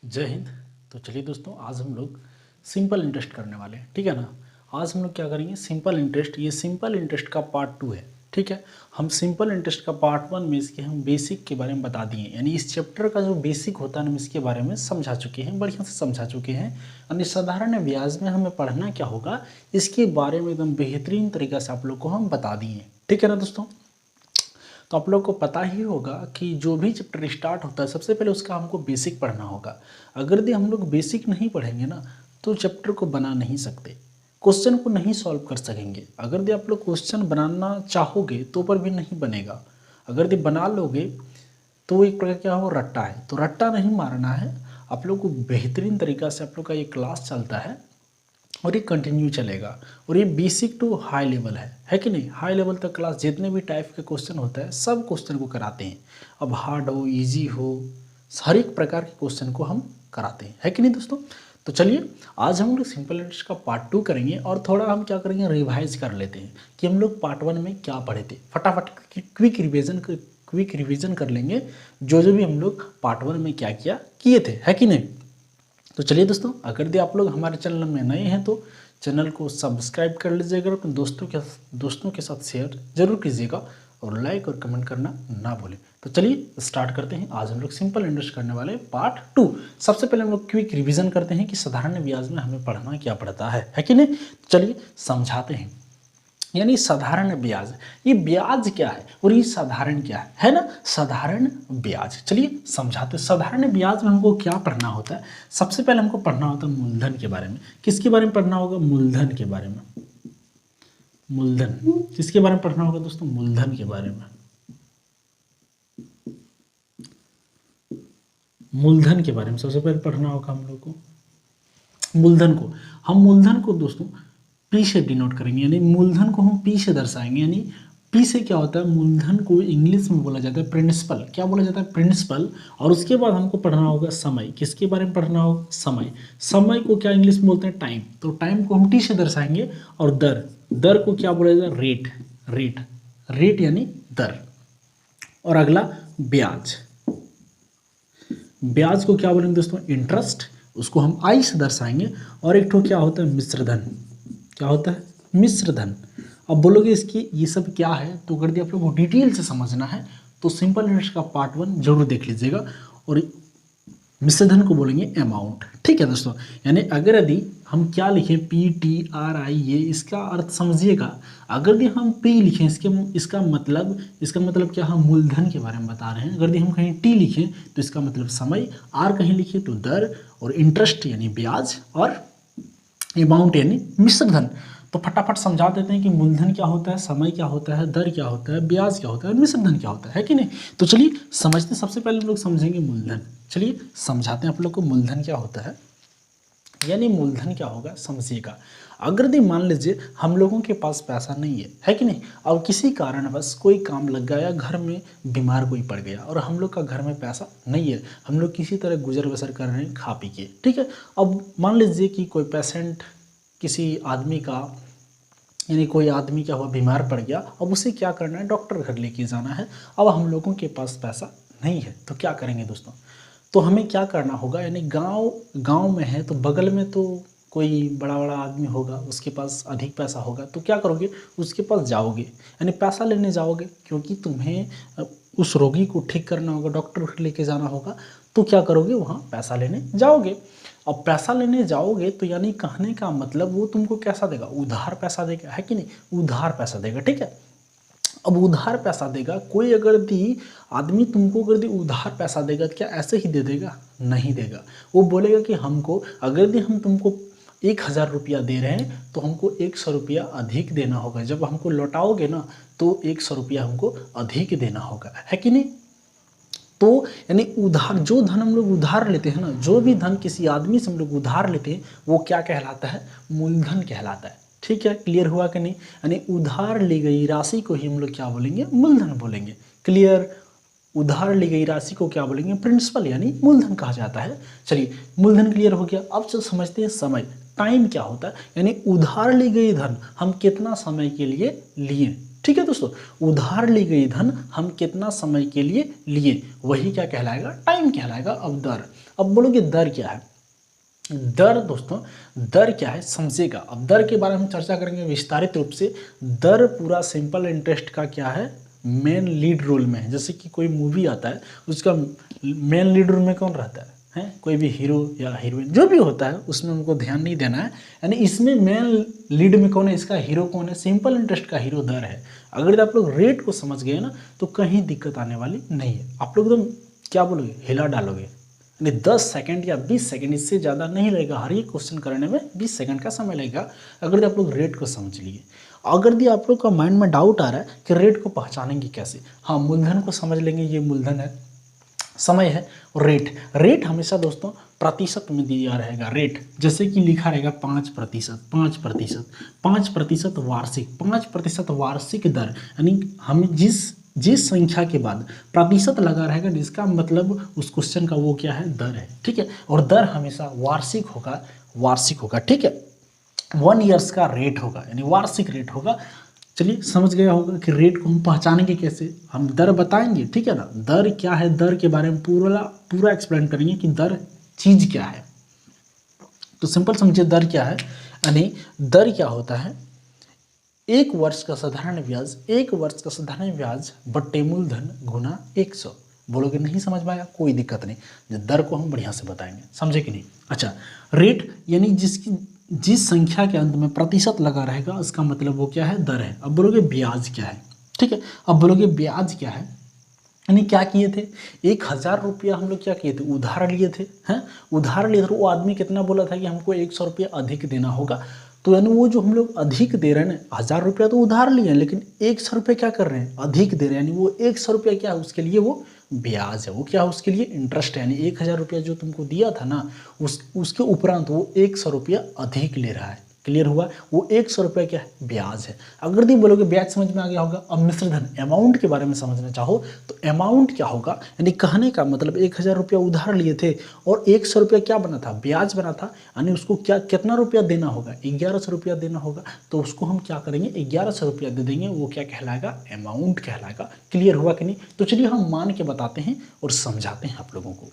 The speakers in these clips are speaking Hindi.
जय हिंद। तो चलिए दोस्तों, आज हम लोग सिंपल इंटरेस्ट करने वाले हैं, ठीक है ना। आज हम लोग क्या करेंगे, सिंपल इंटरेस्ट। ये सिंपल इंटरेस्ट का पार्ट 2 है, ठीक है। हम सिंपल इंटरेस्ट का पार्ट 1 में इसके हम बेसिक के बारे में बता दिए, यानी इस चैप्टर का जो बेसिक होता है हम इसके बारे में समझा चुके हैं, बढ़िया से समझा चुके हैं। यानी साधारण ब्याज में हमें पढ़ना क्या होगा, इसके बारे में एकदम बेहतरीन तरीक़ा से आप लोग को हम बता दिए, ठीक है ना दोस्तों। तो आप लोग को पता ही होगा कि जो भी चैप्टर स्टार्ट होता है सबसे पहले उसका हमको बेसिक पढ़ना होगा। अगर यदि हम लोग बेसिक नहीं पढ़ेंगे ना तो चैप्टर को बना नहीं सकते, क्वेश्चन को नहीं सॉल्व कर सकेंगे। अगर यदि आप लोग क्वेश्चन बनाना चाहोगे तो पर भी नहीं बनेगा। अगर यदि बना लोगे तो एक प्रकार क्या हो, रट्टा है, तो रट्टा नहीं मारना है। आप लोग को बेहतरीन तरीक़ा से आप लोग का ये क्लास चलता है और ये कंटिन्यू चलेगा। और ये बेसिक टू हाई लेवल है कि नहीं। हाई लेवल तक क्लास जितने भी टाइप के क्वेश्चन होता है सब क्वेश्चन को कराते हैं। अब हार्ड हो, इजी हो, हर एक प्रकार के क्वेश्चन को हम कराते हैं, है कि नहीं दोस्तों। तो चलिए आज हम लोग सिंपल इंग्लिश का पार्ट 2 करेंगे और थोड़ा हम क्या करेंगे, रिवाइज कर लेते हैं कि हम लोग पार्ट 1 में क्या पढ़े थे। फटाफट क्विक रिवीजन कर लेंगे जो भी हम लोग पार्ट 1 में क्या क्या किए थे, है कि नहीं। तो चलिए दोस्तों, अगर यदि आप लोग हमारे चैनल में नए हैं तो चैनल को सब्सक्राइब कर लीजिएगा, अपने दोस्तों के साथ शेयर जरूर कीजिएगा और लाइक और कमेंट करना ना भूलें। तो चलिए स्टार्ट करते हैं। आज हम लोग सिंपल इंटरेस्ट करने वाले पार्ट 2। सबसे पहले हम लोग क्विक रिवीजन करते हैं कि साधारण ब्याज में हमें पढ़ना क्या पड़ता है कि नहीं। चलिए समझाते हैं। यानी साधारण ब्याज, ये ब्याज क्या है और ये साधारण क्या है ना। साधारण ब्याज, चलिए समझाते हैं। साधारण ब्याज में हमको क्या पढ़ना होता है, सबसे पहले हमको पढ़ना होता है मूलधन के बारे में। किसके बारे में पढ़ना होगा, मूलधन के बारे में। मूलधन किसके बारे में पढ़ना होगा दोस्तों, मूलधन के बारे में। मूलधन के बारे में सबसे पहले पढ़ना होगा हम लोग को। मूलधन को दोस्तों पी से डिनोट करेंगे, यानी मूलधन को हम पी से दर्शाएंगे। यानी पी से क्या होता है, मूलधन को इंग्लिश में बोला जाता है प्रिंसिपल। क्या बोला जाता है, प्रिंसिपल। और उसके बाद हमको पढ़ना होगा समय। किसके बारे में पढ़ना होगा, समय। समय को क्या इंग्लिश में बोलते हैं, टाइम। तो टाइम को हम टी से दर्शाएंगे। और दर को क्या बोला जाता है, रेट यानी दर। और अगला ब्याज को क्या बोलेंगे दोस्तों, इंटरेस्ट। उसको हम आई से दर्शाएंगे। और एक ठो क्या होता है, मिश्रधन। क्या होता है, मिश्रधन। अब बोलोगे इसकी ये सब क्या है, तो अगर यदि आप लोगों को डिटेल से समझना है तो सिंपल इंटरेस्ट का पार्ट 1 जरूर देख लीजिएगा। और मिश्रधन को बोलेंगे अमाउंट, ठीक है दोस्तों। यानी अगर यदि हम क्या लिखें, PTRI, ये इसका अर्थ समझिएगा। अगर यदि हम P लिखें, इसका मतलब क्या, हम मूलधन के बारे में बता रहे हैं। अगर यदि हम कहीं T लिखें तो इसका मतलब समय, R कहीं लिखें तो दर, और इंटरेस्ट यानी ब्याज, और अमाउंट यानी मिश्रधन। तो फटाफट समझा देते हैं कि मूलधन क्या होता है, समय क्या होता है, दर क्या होता है, ब्याज क्या होता है, मिश्रधन क्या होता है कि नहीं। तो चलिए समझते हैं। सबसे पहले हम लोग समझेंगे मूलधन। चलिए समझाते हैं आप लोग को मूलधन क्या होता है। यानी मूलधन क्या होगा समझिएगा। अगर यदि मान लीजिए हम लोगों के पास पैसा नहीं है कि नहीं, और किसी कारणवश कोई काम लग गया या घर में बीमार कोई पड़ गया और हम लोग का घर में पैसा नहीं है, हम लोग किसी तरह गुजर बसर कर रहे हैं खा पी के, ठीक है। अब मान लीजिए कि कोई पेशेंट, किसी आदमी का, यानी कोई आदमी क्या हुआ, बीमार पड़ गया। अब उसे क्या करना है, डॉक्टर घर लेके जाना है। अब हम लोगों के पास पैसा नहीं है तो क्या करेंगे दोस्तों, तो हमें क्या करना होगा। यानी गांव में है तो बगल में तो कोई बड़ा आदमी होगा, उसके पास अधिक पैसा होगा, तो क्या करोगे, उसके पास जाओगे, यानी पैसा लेने जाओगे। क्योंकि तुम्हें उस रोगी को ठीक करना होगा, डॉक्टर घर लेके जाना होगा, तो क्या करोगे, वहाँ पैसा लेने जाओगे। अब पैसा लेने जाओगे तो यानी कहने का मतलब वो तुमको कैसा देगा, उधार पैसा देगा, है कि नहीं, उधार पैसा देगा, ठीक है। अब उधार पैसा देगा कोई, अगर दी आदमी तुमको अगर दी उधार पैसा देगा तो क्या ऐसे ही दे देगा, नहीं देगा। वो बोलेगा कि हमको, अगर दी हम तुमको 1000 रुपया दे रहे हैं तो हमको 100 रुपया अधिक देना होगा। जब हमको लौटाओगे ना तो 100 रुपया हमको अधिक देना होगा, है कि नहीं। तो यानी उधार, जो धन हम लोग उधार लेते हैं ना, जो भी धन किसी आदमी से हम लोग उधार लेते हैं वो क्या कहलाता है, मूलधन कहलाता है, ठीक है। क्लियर हुआ कि नहीं। यानी उधार ली गई राशि को ही हम लोग क्या बोलेंगे, मूलधन बोलेंगे। क्लियर। उधार ली गई राशि को क्या बोलेंगे, प्रिंसिपल यानी मूलधन कहा जाता है। चलिए मूलधन क्लियर हो गया। अब जो समझते हैं समय, टाइम क्या होता है। यानी उधार ली गई धन हम कितना समय के लिए लिए, ठीक है दोस्तों, उधार ली गई धन हम कितना समय के लिए लिए, वही क्या कहलाएगा, टाइम कहलाएगा। अब दर, अब बोलोगे दर क्या है, दर दोस्तों, दर क्या है समझेगा। अब दर के बारे में हम चर्चा करेंगे विस्तारित रूप से। दर पूरा सिंपल इंटरेस्ट का क्या है, मेन लीड रोल में है। जैसे कि कोई मूवी आता है, उसका मेन लीड रोल में कौन रहता है, कोई भी हीरो या हीरोइन जो भी होता है, उसमें उनको ध्यान नहीं देना है। यानी इसमें मेन लीड में कौन है, इसका हीरो कौन है, सिंपल इंटरेस्ट का हीरो दर है। अगर आप लोग रेट को समझ गए ना, तो कहीं दिक्कत आने वाली नहीं है। आप लोग एकदम क्या बोलोगे, हिला डालोगे। यानी 10 सेकंड या 20 सेकंड, इससे ज़्यादा नहीं लगेगा। हर एक क्वेश्चन करने में 20 सेकंड का समय लगेगा, अगर आप लोग रेट को समझ लिए। अगर भी आप लोग का माइंड में डाउट आ रहा है कि रेट को पहचानेंगे कैसे, हाँ मूलधन को समझ लेंगे, ये मूलधन है, समय है। और रेट, रेट हमेशा दोस्तों प्रतिशत में दिया रहेगा। रेट जैसे कि लिखा रहेगा 5%, 5%, 5% वार्षिक, 5% वार्षिक दर। यानी हम जिस संख्या के बाद प्रतिशत लगा रहेगा, जिसका मतलब उस क्वेश्चन का वो क्या है, दर है। ठीक है, और दर हमेशा वार्षिक होगा, वार्षिक होगा। ठीक है, 1 ईयर्स का रेट होगा, यानी वार्षिक रेट होगा। चलिए समझ गया होगा कि रेट को हम पहचानेंगे कैसे, हम दर बताएंगे। ठीक है ना, दर क्या है, दर के बारे में पूरा एक्सप्लेन करेंगे कि दर चीज क्या है। तो सिंपल समझिए दर क्या है, यानी दर क्या होता है, 1 वर्ष का साधारण ब्याज, 1 वर्ष का साधारण ब्याज बट्टे मूलधन गुना 100। बोलोगे नहीं समझ में आया, कोई दिक्कत नहीं, दर को हम बढ़िया से बताएंगे, समझे कि नहीं। अच्छा, रेट यानी जिस संख्या के अंत में प्रतिशत लगा रहेगा, उसका मतलब वो क्या है, दर है। अब बोलोगे ब्याज क्या है, ठीक है, अब बोलोगे ब्याज क्या है, यानी क्या किए थे, 1000 रुपया हम लोग क्या किए थे, उधार लिए थे, हैं उधार लिए थे। वो आदमी कितना बोला था कि हमको 100 रुपया अधिक देना होगा, तो यानी वो जो हम लोग अधिक दे रहे हैं ना, 1000 रुपया तो उधार लिए हैं, लेकिन 100 रुपया क्या कर रहे हैं, अधिक दे रहे हैं। यानी वो 100 रुपया क्या है, उसके लिए वो ब्याज है, वो क्या है, उसके लिए इंटरेस्ट है। यानी 1000 रुपया जो तुमको दिया था ना, उसके उपरांत वो 100 रुपया अधिक ले रहा है। क्लियर हुआ, वो 100 रुपये क्या है, ब्याज है। अगर भी बोलोगे ब्याज समझ में आ गया होगा। अब मिश्रधन अमाउंट के बारे में समझना चाहो तो अमाउंट क्या होगा, यानी कहने का मतलब 1000 रुपया उधार लिए थे और 100 रुपया क्या बना था, ब्याज बना था। यानी उसको क्या कितना रुपया देना होगा, 1100 रुपया देना होगा। तो उसको हम क्या करेंगे, 1100 रुपया दे देंगे, वो क्या कहलाएगा, अमाउंट कहलाएगा। क्लियर हुआ कि नहीं। तो चलिए हम मान के बताते हैं और समझाते हैं आप लोगों को।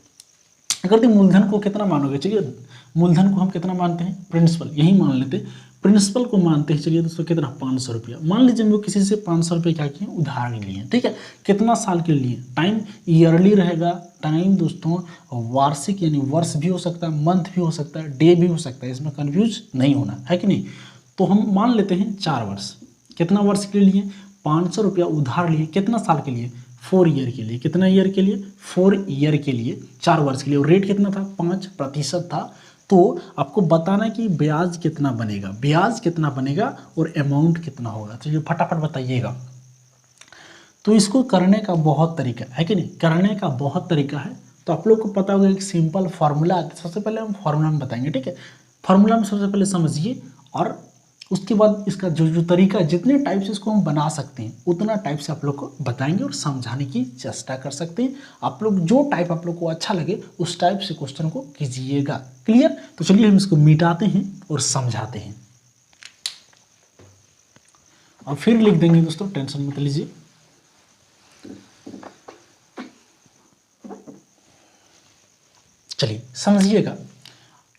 अगर तुम मूलधन को कितना मानोगे, चलिए मूलधन को हम कितना मानते हैं, प्रिंसिपल यही मान लेते हैं, प्रिंसिपल को मानते हैं। चलिए दोस्तों कितना, 500 रुपया। मान लीजिए हम लोग किसी से 500 रुपये क्या किए, उधार लिए, ठीक है। कितना साल के लिए, टाइम ईयरली रहेगा, टाइम दोस्तों वार्षिक यानी वर्ष भी हो सकता है, मंथ भी हो सकता है, डे भी हो सकता है, इसमें कन्फ्यूज नहीं होना है कि नहीं। तो हम मान लेते हैं 4 वर्ष। कितना वर्ष के लिए, 500 रुपया उधार लिए, कितना साल के लिए, 4 ईयर के लिए। कितना ईयर के लिए, 4 ईयर के लिए, 4 वर्ष के लिए। और रेट कितना था, 5% था। तो आपको बताना है कि ब्याज कितना बनेगा, ब्याज कितना बनेगा और अमाउंट कितना होगा। तो ये फटाफट बताइएगा। तो इसको करने का बहुत तरीका है कि नहीं, करने का बहुत तरीका है। तो आप लोग को पता होगा एक सिंपल फार्मूला। सबसे पहले हम फार्मूला में बताएंगे, ठीक है। फार्मूला में सबसे पहले समझिए, और उसके बाद इसका जो तरीका, जितने टाइप से इसको हम बना सकते हैं उतना टाइप से आप लोग को बताएंगे और समझाने की चेष्टा कर सकते हैं। आप लोग जो टाइप आप लोग को अच्छा लगे उस टाइप से क्वेश्चन को कीजिएगा। क्लियर। तो चलिए हम इसको मिटाते हैं और समझाते हैं, और फिर लिख देंगे दोस्तों, टेंशन मत लीजिए। चलिए समझिएगा,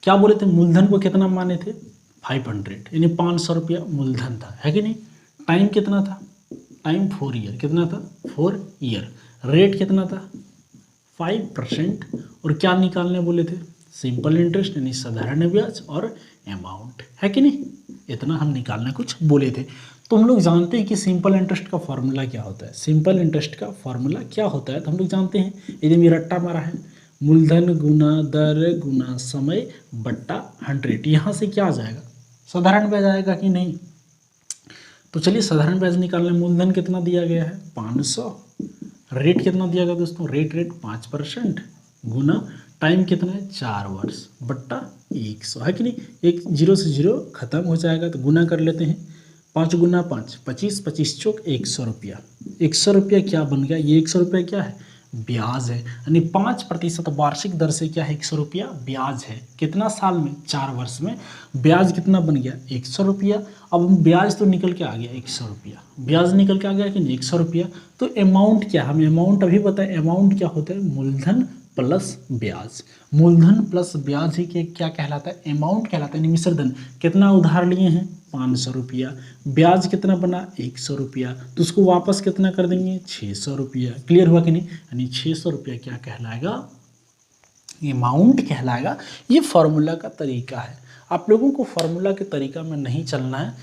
क्या बोले थे, मूलधन को कितना माने थे, 500, यानी 500 रुपया मूलधन था, है कि नहीं। टाइम कितना था, टाइम 4 ईयर, कितना था, 4 ईयर। रेट कितना था, 5%। और क्या निकालने बोले थे, सिंपल इंटरेस्ट यानी साधारण ब्याज और अमाउंट, है कि नहीं। इतना हम निकालने कुछ बोले थे। तो हम लोग जानते हैं कि सिंपल इंटरेस्ट का फॉर्मूला क्या होता है। सिंपल इंटरेस्ट का फॉर्मूला क्या होता है तो हम लोग जानते हैं, यदि मेरा रट्टा मारा है, मूलधन गुना दर गुना समय बट्टा 100। यहाँ से क्या आ जाएगा, साधारण ब्याज आएगा कि नहीं। तो चलिए साधारण ब्याज निकालने, मूलधन कितना दिया गया है, 500। रेट कितना दिया गया दोस्तों, रेट 5% गुना टाइम कितना है, 4 वर्ष बट्टा 100, है कि नहीं। एक 0 से 0 खत्म हो जाएगा, तो गुना कर लेते हैं। 5 गुना 5, 25, 25 चौक 100 रुपया। 100 रुपया क्या बन गया, ये 100 रुपया क्या है, ब्याज है, यानी 5% वार्षिक दर से क्या है 100 रुपया ब्याज है। कितना साल में? 4 वर्ष में। ब्याज कितना बन गया? 100 रुपया। अब ब्याज तो निकल के आ गया 100 रुपया, ब्याज निकल के आ गया कि नहीं 100 रुपया। तो अमाउंट क्या, हम अमाउंट अभी बताएं, अमाउंट क्या होता है? मूलधन प्लस ब्याज। मूलधन प्लस ब्याज ही के क्या कहलाता है? अमाउंट कहलाता है। मिश्रधन कितना उधार लिए हैं? 500 रुपया। ब्याज कितना बना? 100 रुपया। तो उसको वापस कितना कर देंगे? 600 रुपया। क्लियर हुआ कि नहीं? यानी 600 रुपया क्या कहलाएगा? अमाउंट कहलाएगा। ये फॉर्मूला का तरीका है। आप लोगों को फॉर्मूला के तरीका में नहीं चलना है।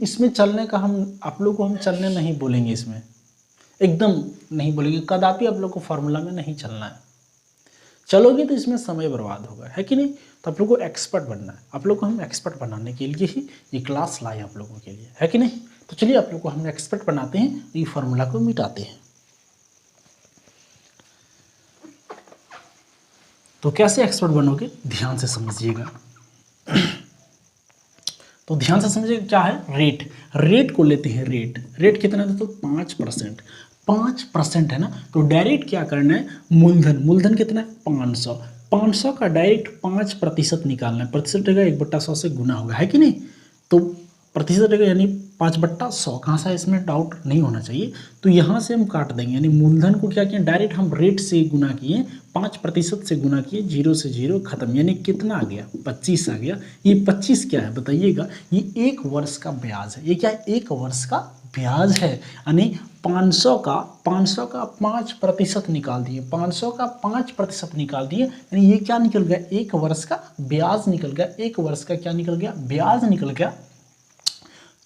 इसमें चलने का आप लोग को हम चलने नहीं बोलेंगे, इसमें एकदम नहीं बोलेंगे, कदापि आप लोग को फॉर्मूला में नहीं चलना है। चलोगे तो इसमें समय बर्बाद होगा, है कि नहीं? तो आप लोग को एक्सपर्ट बनना है। आप लोग को हम एक्सपर्ट बनाने के लिए ही ये क्लास लाए आप लोगों के लिए, है कि नहीं? तो चलिए आप लोग को हम एक्सपर्ट बनाते हैं, ये फॉर्मूला को मिटाते हैं। तो कैसे एक्सपर्ट बनोगे? ध्यान से समझिएगा। तो ध्यान से समझिएगा क्या है? रेट को लेते हैं। रेट कितना है? तो 5%। 5% है ना, तो डायरेक्ट क्या करना है? मूलधन कितना है? 500 का डायरेक्ट 5% निकालना है। प्रतिशत रहेगा 1/100 से गुना होगा, है कि नहीं? तो प्रतिशत रहेगा यानी 5/100। कहाँ सा? इसमें डाउट नहीं होना चाहिए। तो यहाँ से हम काट देंगे, यानी मूलधन को क्या किया? डायरेक्ट हम रेट से गुना किए, 5% से गुना किए, 0 से 0 खत्म। यानी कितना आ गया? 25 आ गया। ये 25 क्या है बताइएगा? ये 1 वर्ष का ब्याज है। ये क्या है? 1 वर्ष का ब्याज है। यानी 500 का 5% निकाल दिए, 500 का 5% निकाल दिए, यानी ये क्या निकल गया? 1 वर्ष का ब्याज निकल गया। 1 वर्ष का क्या निकल गया? ब्याज निकल गया।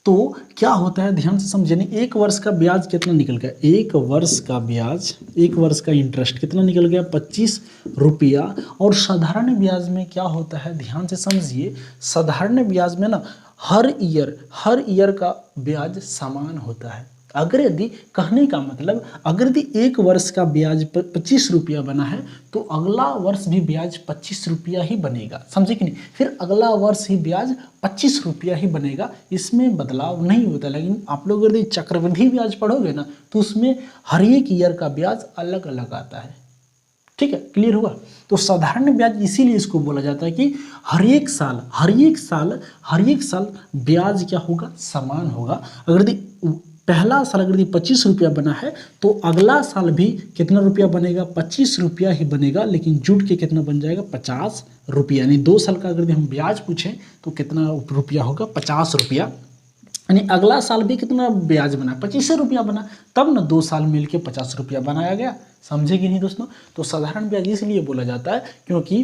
तो क्या होता है? ध्यान से समझिए। 1 वर्ष का ब्याज कितना निकल गया? 1 वर्ष का ब्याज, 1 वर्ष का इंटरेस्ट कितना निकल गया? 25 रुपया। और साधारण ब्याज में क्या होता है? ध्यान से समझिए। साधारण ब्याज में ना हर ईयर का ब्याज समान होता है। अगर यदि कहने का मतलब, अगर यदि 1 वर्ष का ब्याज 25 रुपया बना है तो अगला वर्ष भी ब्याज 25 रुपया ही बनेगा, समझे कि नहीं? फिर अगला वर्ष ही ब्याज 25 रुपया ही बनेगा, इसमें बदलाव नहीं होता। लेकिन आप लोग यदि चक्रवृद्धि ब्याज पढ़ोगे ना तो उसमें हर एक ईयर का ब्याज अलग अलग आता है। ठीक है, क्लियर हुआ? तो साधारण ब्याज इसीलिए इसको बोला जाता है कि हर एक साल ब्याज क्या होगा? समान होगा। अगर यदि पहला साल अगर 25 रुपया बना है तो अगला साल भी कितना रुपया बनेगा? 25 रुपया ही बनेगा, लेकिन जुट के कितना बन जाएगा? 50 रुपया। यानी 2 साल का अगर हम ब्याज पूछें तो कितना रुपया होगा? 50 रुपया। यानी अगला साल भी कितना ब्याज बना? 25 रुपया बना, तब ना 2 साल मिल के 50 रुपया बनाया गया। समझे कि नहीं दोस्तों? तो साधारण ब्याज इसलिए बोला जाता है क्योंकि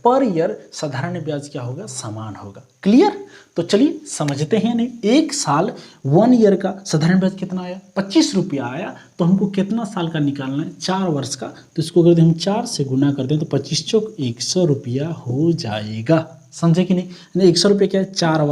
पर ईयर साधारण ब्याज क्या होगा? समान होगा। क्लियर? तो चलिए समझते हैं। नहीं, 1 साल 1 ईयर का साधारण ब्याज कितना आया? 25 रुपया आया। तो हमको कितना साल का निकालना है? 4 वर्ष का। तो इसको अगर हम 4 से गुना करते हैं तो 25 चौक 100 रुपया हो जाएगा। समझे कि नहीं? 100 रुपया क्या है? 4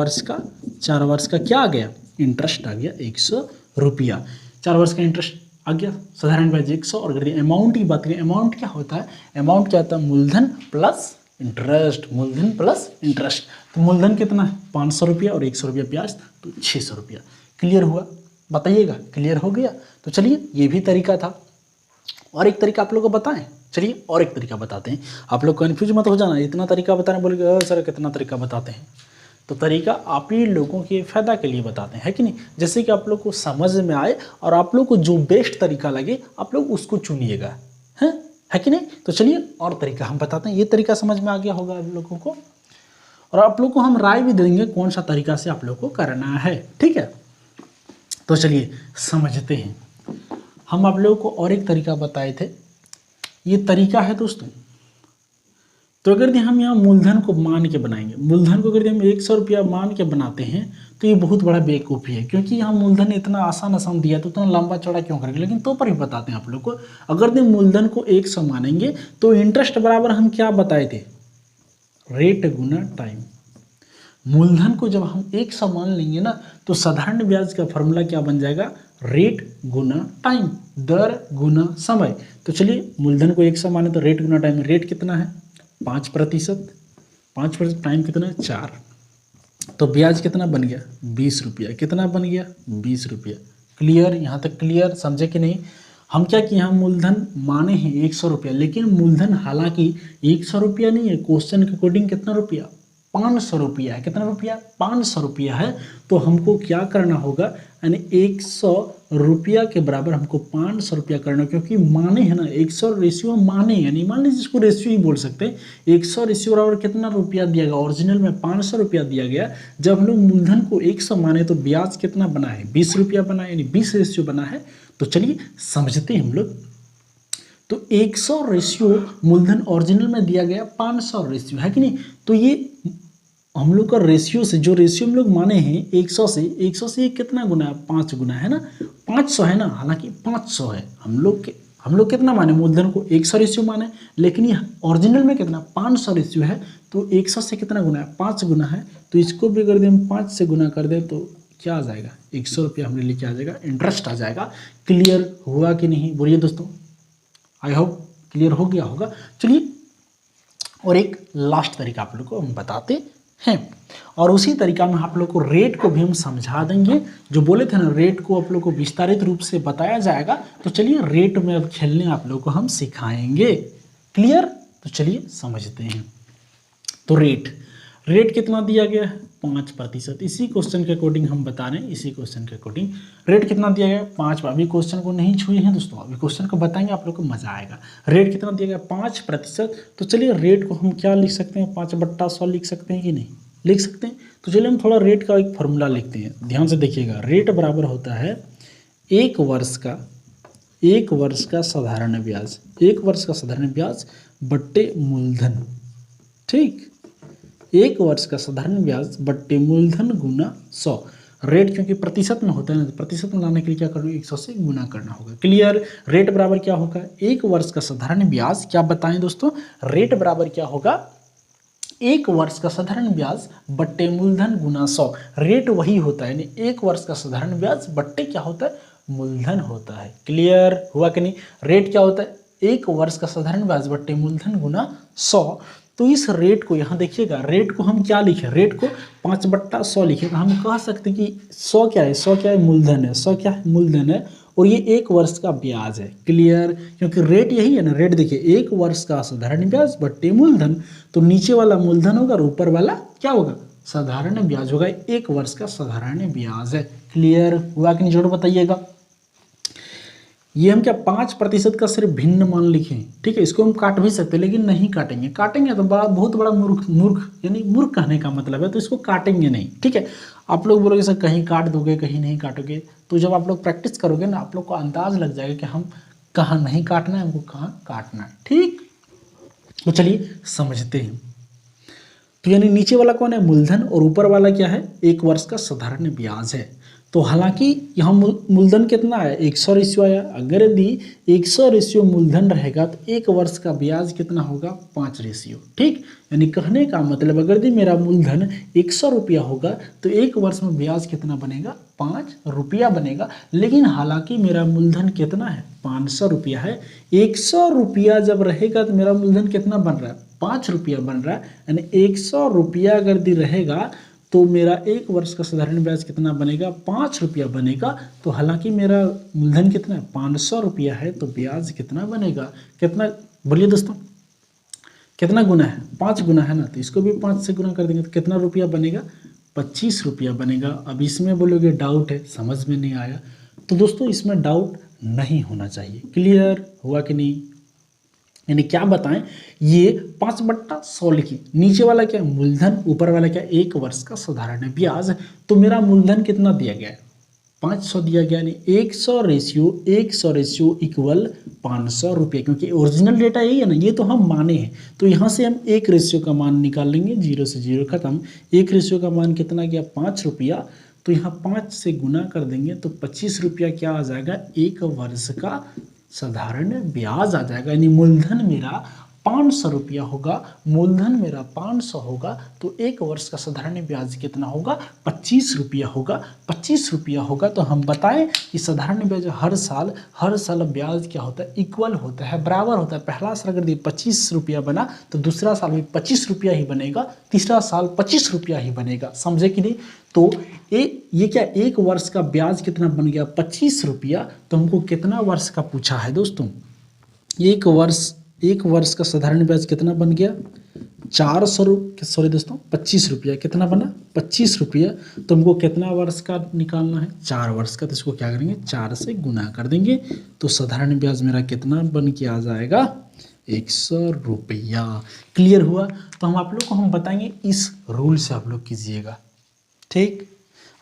वर्ष का क्या आ गया? इंटरेस्ट आ गया 100 रुपया। 4 वर्ष का इंटरेस्ट आ गया। साधारण ब्याज 100। और अगर अमाउंट की बात करें, अमाउंट क्या होता है? अमाउंट क्या होता है? मूलधन प्लस इंटरेस्ट। तो मूलधन कितना है? 500 रुपया और 100 रुपया ब्याज, तो 600 रुपया। क्लियर हुआ? बताइएगा, क्लियर हो गया? तो चलिए ये भी तरीका था। और एक तरीका आप लोग को बताएं। चलिए और एक तरीका बताते हैं। आप लोग कन्फ्यूज मत हो जाना, इतना तरीका बताने बोलेंगे सर कितना तरीका बताते हैं। तो तरीका आप ही लोगों के फ़ायदा के लिए बताते हैं, है कि नहीं? जैसे कि आप लोग को समझ में आए और आप लोग को जो बेस्ट तरीका लगे आप लोग उसको चुनिएगा, है कि नहीं? तो चलिए और तरीका हम बताते हैं। ये तरीका समझ में आ गया होगा आप लोगों को, और आप लोग को हम राय भी देंगे कौन सा तरीका से आप लोग को करना है। ठीक है, तो चलिए समझते हैं। हम आप लोगों को और एक तरीका बताए थे। ये तरीका है दोस्तों, तो अगर हम यहाँ मूलधन को मान के बनाएंगे, मूलधन को अगर हम 100 रुपया मान के बनाते हैं तो ये बहुत बड़ा बेवकूफ़ी है, क्योंकि यहाँ मूलधन इतना आसान दिया तो इतना लंबा चौड़ा क्यों करेंगे। लेकिन तो पर भी बताते हैं आप लोग को। अगर मूलधन को 100 मानेंगे तो इंटरेस्ट बराबर हम क्या बताए थे? रेट गुना टाइम। मूलधन को जब हम 100 मान लेंगे ना तो साधारण ब्याज का फॉर्मूला क्या बन जाएगा? रेट गुना टाइम, दर गुना समय। तो चलिए मूलधन को 100 माने तो रेट गुना टाइम, रेट कितना है? 5%, टाइम कितना है? 4। तो ब्याज कितना बन गया 20 रुपया, कितना बन गया 20 रुपया। क्लियर, यहाँ तक क्लियर, समझे कि नहीं। हम क्या किए, हम मूलधन माने हैं 100 रुपया, लेकिन मूलधन हालांकि 100 रुपया नहीं है, क्वेश्चन के अकॉर्डिंग कितना रुपया 500 रुपया है। कितना रुपया 500 रुपया है। तो हमको क्या करना होगा, यानी 100 रुपया के बराबर हमको 500 रुपया करना, क्योंकि माने है ना 100 रेशियो माने, यानी मान लीजिए इसको रेशियो ही बोल सकते हैं। 100 रेशियो बराबर कितना रुपया दिया गया, ओरिजिनल में 500 रुपया दिया गया। जब हम लोग मूलधन को 100 माने तो ब्याज कितना बना है 20 रुपया बना है, यानी 20 रेशियो बना है। तो चलिए समझते हैं हम लोग। तो 100 रेशियो मूलधन ओरिजिनल में दिया गया 500 रेशियो है कि नहीं। तो ये हम लोग का रेशियो से, जो रेशियो हम लोग माने हैं 100 से ये कितना गुना है 5 गुना है ना, 500 है ना, हालांकि 500 है। हम लोग कितना माने, मूलधन को 100 रेशियो माने, लेकिन ये ओरिजिनल में कितना 500 रेशियो है। तो 100 से कितना गुना है 5 गुना है। तो इसको भी अगर हम 5 से गुना कर दें तो क्या आ जाएगा 100 रुपया हमने लेके आ जाएगा, इंटरेस्ट आ जाएगा। क्लियर हुआ कि नहीं, बोलिए दोस्तों। आई होप क्लियर हो गया होगा। चलिए और एक लास्ट तरीका आप लोग को हम बताते हैं, और उसी तरीका में आप लोग को रेट को भी हम समझा देंगे। जो बोले थे ना रेट को आप लोग को विस्तारित रूप से बताया जाएगा। तो चलिए रेट में अब खेलने आप लोग को हम सिखाएंगे। क्लियर, तो चलिए समझते हैं। तो रेट कितना दिया गया है 5%। इसी क्वेश्चन के अकॉर्डिंग हम बता रहे हैं, इसी क्वेश्चन के अकॉर्डिंग रेट कितना दिया गया 5। अभी क्वेश्चन को नहीं छुए हैं दोस्तों, अभी क्वेश्चन को बताएंगे, आप लोग को मजा आएगा। रेट कितना दिया गया 5%। तो चलिए रेट को हम क्या लिख सकते हैं 5/100 लिख सकते हैं कि नहीं लिख सकते हैं। तो चलिए हम थोड़ा रेट का एक फॉर्मूला लिखते हैं, ध्यान से देखिएगा। रेट बराबर होता है 1 वर्ष का साधारण ब्याज, 1 वर्ष का साधारण ब्याज बट्टे मूलधन। ठीक, 1 वर्ष का साधारण ब्याज बट्टे मूलधन गुना 100। रेट क्योंकि प्रतिशत में होता है ना, तो प्रतिशत में लाने के लिए क्या करो 100 से गुना करना होगा। क्लियर, रेट बराबर क्या होगा 1 वर्ष का साधारण ब्याज, क्या बताएं दोस्तों, रेट बराबर क्या होगा 1 वर्ष का साधारण ब्याज बट्टे मूलधन गुना 100। रेट वही होता है, यानी 1 वर्ष का साधारण ब्याज बट्टे क्या होता है मूलधन होता है। क्लियर हुआ कि नहीं। रेट क्या होता है 1 वर्ष का साधारण ब्याज बट्टे मूलधन गुना 100। तो इस रेट को यहाँ देखिएगा, रेट को हम क्या लिखे, रेट को 5/100 लिखे। तो हम कह सकते हैं कि 100 क्या है, 100 क्या है मूलधन है, 100 क्या है मूलधन है, और ये 1 वर्ष का ब्याज है। क्लियर, क्योंकि रेट यही है ना, रेट देखिए 1 वर्ष का साधारण ब्याज बट्टे मूलधन, तो नीचे वाला मूलधन होगा और ऊपर वाला क्या होगा साधारण ब्याज होगा। 1 वर्ष का साधारण ब्याज है। क्लियर हुआ कि नहीं, जरूर बताइएगा। ये हम क्या 5% का सिर्फ भिन्न मान लिखें, ठीक है। इसको हम काट भी सकते हैं, लेकिन नहीं काटेंगे तो बहुत बड़ा मूर्ख यानी मूर्ख कहने का मतलब है, तो इसको काटेंगे नहीं, ठीक है। आप लोग बोलोगे सर कहीं काट दोगे कहीं नहीं काटोगे, तो जब आप लोग प्रैक्टिस करोगे ना आप लोग को अंदाज लग जाएगा कि हम कहाँ नहीं काटना है, हमको कहाँ काटना है, ठीक। तो चलिए समझते हैं। तो यानी नीचे वाला कौन है मूलधन, और ऊपर वाला क्या है 1 वर्ष का साधारण ब्याज है। तो हालांकि यहाँ मूलधन कितना है 100 रेशियो आया। अगर यदि 100 रेशियो मूलधन रहेगा तो 1 वर्ष का ब्याज कितना होगा 5 रेशियो, ठीक। यानी कहने का मतलब अगर यदि मेरा मूलधन 100 रुपया होगा तो 1 वर्ष में ब्याज कितना बनेगा 5 रुपया बनेगा। लेकिन हालांकि मेरा मूलधन कितना है 500 रुपया है। 100 रुपया जब रहेगा तो मेरा मूलधन कितना बन रहा है 5 रुपया बन रहा है। यानी 100 रुपया अगर यदि रहेगा तो मेरा 1 वर्ष का साधारण ब्याज कितना बनेगा 5 रुपया बनेगा। तो हालांकि मेरा मूलधन कितना है 500 रुपया है, तो ब्याज कितना बनेगा, कितना बोलिए दोस्तों, कितना गुना है 5 गुना है ना, तो इसको भी 5 से गुना कर देंगे तो कितना रुपया बनेगा 25 रुपया बनेगा। अब इसमें बोलोगे डाउट है, समझ में नहीं आया, तो दोस्तों इसमें डाउट नहीं होना चाहिए। क्लियर हुआ कि नहीं। यानी क्या बताएं, ये 5/100 लिखिए, नीचे वाला क्या मूलधन, ऊपर वाला क्या 1 वर्ष का साधारण ब्याज। तो मेरा मूलधन कितना दिया गया है 500 दिया गया, यानी 100 रेशियो इक्वल 500 रुपये, क्योंकि ओरिजिनल डेटा यही है ना, ये तो हम माने हैं। तो यहाँ से हम 1 रेशियो का मान निकाल लेंगे, 0 से 0 खत्म। 1 रेशियो का मान कितना गया 5 रुपया, तो यहाँ 5 से गुना कर देंगे तो 25 रुपया क्या आ जाएगा 1 वर्ष का साधारण ब्याज आ जाएगा। यानी मूलधन मेरा 500 रुपया होगा, मूलधन मेरा 500 होगा, तो 1 वर्ष का साधारण ब्याज कितना होगा? 25 रुपया होगा। 25 रुपया होगा तो हम बताएं कि साधारण ब्याज हर साल ब्याज क्या होता है? इक्वल होता है, बराबर होता है। पहला साल अगर 25 रुपया बना तो दूसरा साल भी 25 रुपया ही बनेगा, तीसरा साल 25 रुपया ही बनेगा। समझे कि नहीं? तो ये क्या 1 वर्ष का ब्याज कितना बन गया? 25 रुपया। तो हमको कितना वर्ष का पूछा है दोस्तों? 1 वर्ष का साधारण ब्याज कितना बन गया? 25 रुपया। कितना बना? 25 रुपया। तो हमको कितना वर्ष का निकालना है? 4 वर्ष का। तो इसको क्या करेंगे? 4 से गुना कर देंगे तो साधारण ब्याज मेरा कितना बन के आ जाएगा? 100 रुपया। क्लियर हुआ? तो आप लोग को हम बताएंगे, इस रूल से आप लोग कीजिएगा, ठीक।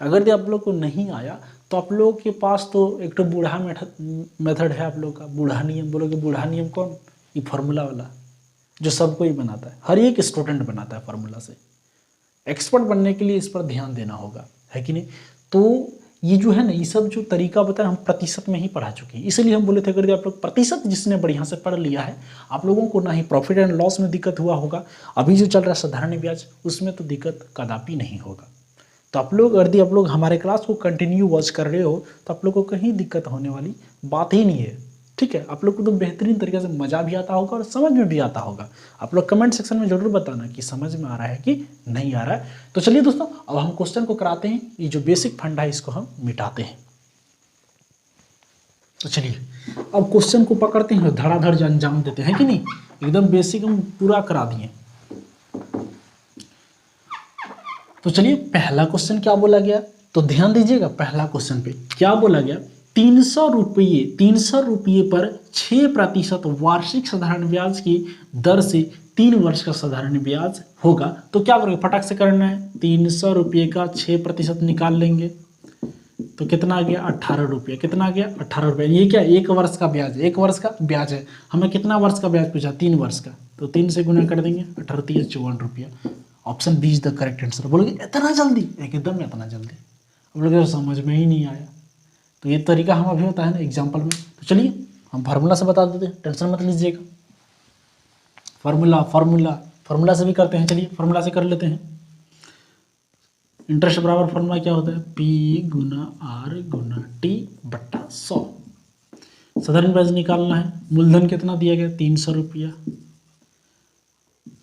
अगर आप लोग को नहीं आया तो आप लोग के पास तो एक तो बूढ़ा मेथड है आप लोग का, बूढ़ा नियम। बोलोगे बूढ़ा नियम कौन? ये फार्मूला वाला जो सबको ही बनाता है, हर एक स्टूडेंट बनाता है फार्मूला से। एक्सपर्ट बनने के लिए इस पर ध्यान देना होगा, है कि नहीं? तो ये जो है ना, ये सब जो तरीका बताया हम प्रतिशत में ही पढ़ा चुके हैं। इसलिए हम बोले थे अगर आप लोग प्रतिशत जिसने बढ़िया से पढ़ लिया है, आप लोगों को ना ही प्रॉफिट एंड लॉस में दिक्कत हुआ होगा, अभी जो चल रहा है साधारण ब्याज उसमें तो दिक्कत कदापि नहीं होगा। तो आप लोग यदि आप लोग हमारे क्लास को कंटिन्यू वॉच कर रहे हो तो आप लोग को कहीं दिक्कत होने वाली बात ही नहीं है, ठीक है। आप लोग को तो बेहतरीन तरीके से मज़ा भी आता होगा और समझ में भी आता होगा। आप लोग कमेंट सेक्शन में जरूर बताना कि समझ में आ रहा है कि नहीं आ रहा है। तो चलिए दोस्तों, अब हम क्वेश्चन को कराते हैं। ये जो बेसिक फंडा है इसको हम मिटाते हैं। तो चलिए अब क्वेश्चन को पकड़ते हैं, धड़ाधड़ अंजाम देते हैं कि नहीं। एकदम बेसिक हम पूरा करा दिए। तो चलिए पहला क्वेश्चन क्या बोला गया, तो ध्यान दीजिएगा। पहला क्वेश्चन पे क्या बोला गया? 300 रुपये पर 6% वार्षिक साधारण ब्याज की दर से 3 वर्ष का साधारण ब्याज होगा। तो क्या करोगे? फटाक से करना है। 300 रुपये का 6% निकाल लेंगे तो कितना आ गया? 18 रुपये। कितना आ गया? 18 रुपये। ये क्या 1 वर्ष का ब्याज है? 1 वर्ष का ब्याज है। हमें कितना वर्ष का ब्याज पूछा? 3 वर्ष का। तो 3 से गुना कर देंगे, 18 54 रुपया। Option B is the correct answer. बोलोगे इतना जल्दी? एकदम इतना जल्दी? अब लोग समझ में ही नहीं आया। तो ये तरीका हम अभी होता है ना एग्जाम्पल में। तो चलिए हम फार्मूला से बता देते हैं, टेंशन मत लीजिएगा। फार्मूला से भी करते हैं। चलिए फार्मूला से कर लेते हैं। इंटरेस्ट बराबर फार्मूला क्या होता है? पी गुना आर गुना टी बट्टा 100। साधारण ब्याज निकालना है। मूलधन कितना दिया गया? 300 रुपया।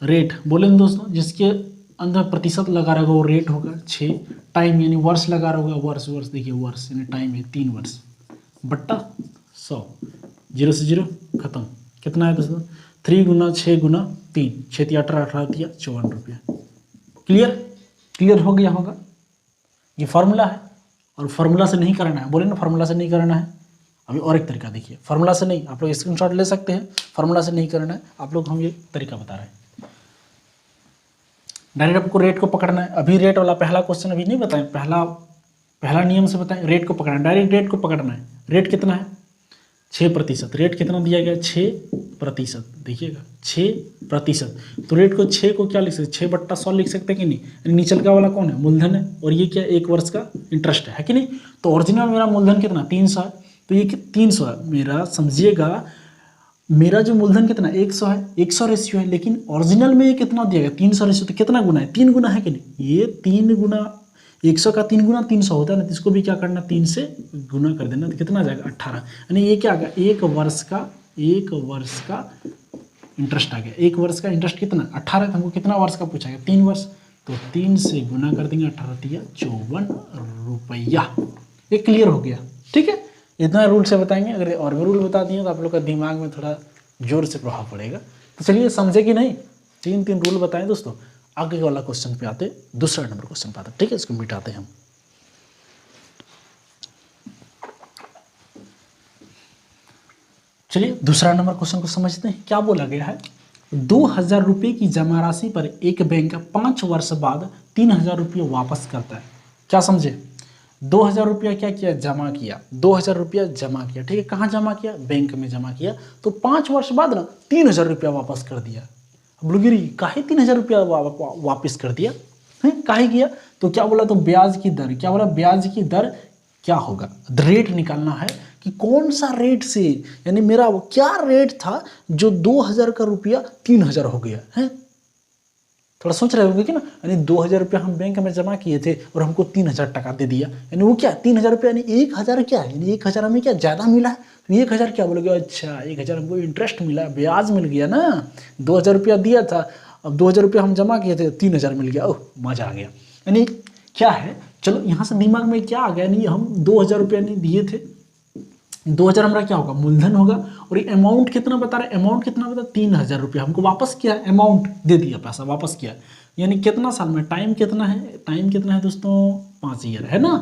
रेट बोले ना दोस्तों, जिसके अंदर प्रतिशत लगा रहेगा वो रेट होगा 6। टाइम यानी वर्ष लगा रहेगा, वर्ष देखिए वर्ष यानी टाइम है 3 वर्ष बट्टा 100। 0 से 0 खत्म। कितना है दोस्तों? 3 गुना 6 गुना 3, 6 × 18 18 दिया 54 रुपया। क्लियर हो गया होगा। ये फार्मूला है और फार्मूला से नहीं करना है। बोले ना फार्मूला से नहीं करना है। अभी और एक तरीका देखिए, फार्मूला से नहीं, आप लोग स्क्रीनशॉट ले सकते हैं। फार्मूला से नहीं करना है, आप लोग हम ये तरीका बता रहे हैं। डायरेक्ट आपको रेट को पकड़ना है। अभी रेट वाला पहला क्वेश्चन अभी नहीं बताएं, पहला नियम से बताएं। रेट को पकड़ना है, डायरेक्ट रेट को पकड़ना है। रेट कितना है? 6%। रेट कितना दिया गया? 6%। देखिएगा 6%। तो रेट को 6 को क्या लिख सकते? 6 बट्टा 100 लिख सकते हैं कि नहीं? नीचे का वाला कौन है? मूलधन है। और ये क्या 1 वर्ष का इंटरेस्ट है कि नहीं? तो ओरिजिनल मेरा मूलधन कितना? 300 है। तो ये 300 है मेरा। समझिएगा मेरा जो मूलधन कितना? 100 है। 100 रेशियो है, लेकिन ओरिजिनल में ये कितना दिया गया? 300 रेशियो। तो कितना गुना है? 3 गुना है कि नहीं? ये 3 गुना 100 का 3 गुना 300 होता है ना, तो इसको भी क्या करना? 3 से गुना कर देना। तो कितना आ जाएगा? 18। यानी ये क्या आ गया? 1 वर्ष का इंटरेस्ट आ गया। 1 वर्ष का इंटरेस्ट कितना? 18। तो हमको कितना वर्ष का पूछा गया? 3 वर्ष। तो 3 से गुना कर देंगे, 18 × 54 रुपया। ये क्लियर हो गया, ठीक है। इतना रूल से बताएंगे। अगर और भी रूल बता दिए तो आप लोग का दिमाग में थोड़ा जोर से प्रभाव पड़ेगा। तो चलिए समझे कि नहीं? 3 रूल बताएं दोस्तों। आगे वाला क्वेश्चन पे आते, दूसरा नंबर क्वेश्चन पे आते, ठीक है। इसको मिटाते हैं हम। चलिए दूसरा नंबर क्वेश्चन को समझते हैं। क्या बोला गया है? 2000 रुपये की जमा राशि पर एक बैंक 5 वर्ष बाद 3000 रुपये वापस करता है। क्या समझे? 2000 रुपया क्या किया? जमा किया। 2000 रुपया जमा किया, ठीक है। कहाँ जमा किया? बैंक में जमा किया। तो 5 वर्ष बाद ना 3000 रुपया वापस कर दिया। अब लोग काहे 3000 रुपया वापस कर दिया है? काहे किया? तो क्या बोला? तो ब्याज की दर। क्या बोला? ब्याज की दर क्या होगा? रेट निकालना है कि कौन सा रेट से, यानी मेरा वो क्या रेट था जो 2000 का रुपया 3000 हो गया है। थोड़ा सोच रहे होंगे कि ना, यानी 2000 रुपया हम बैंक में जमा किए थे और हमको 3000 टका दे दिया, यानी वो क्या 3000 रुपया, यानी 1000 क्या है, यानी 1000 हमें क्या ज़्यादा मिला है। तो 1000 क्या बोलोगे, अच्छा 1000 हमको इंटरेस्ट मिला, ब्याज मिल गया ना। 2000 रुपया दिया था, अब 2000 रुपया हम जमा किए थे, 3000 मिल गया, ओह मज़ा आ गया। यानी क्या है, चलो यहाँ से दिमाग में क्या आ गया, यानी हम 2000 रुपया नहीं दिए थे, 2000 हमारा क्या होगा, मूलधन होगा। और ये अमाउंट कितना बता रहे, अमाउंट कितना बता, 3000 रुपया हमको वापस किया, अमाउंट दे दिया, पैसा वापस किया। यानी कितना साल में, टाइम कितना है, टाइम कितना है दोस्तों, 5 ईयर है ना,